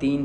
3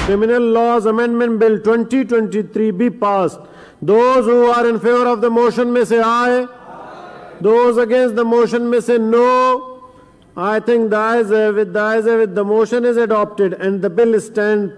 Criminal Laws Amendment Bill 2023 be passed. Those who are in favor of the motion may say aye. Those against the motion may say no. I think the ayes with the motion is adopted and the bill stand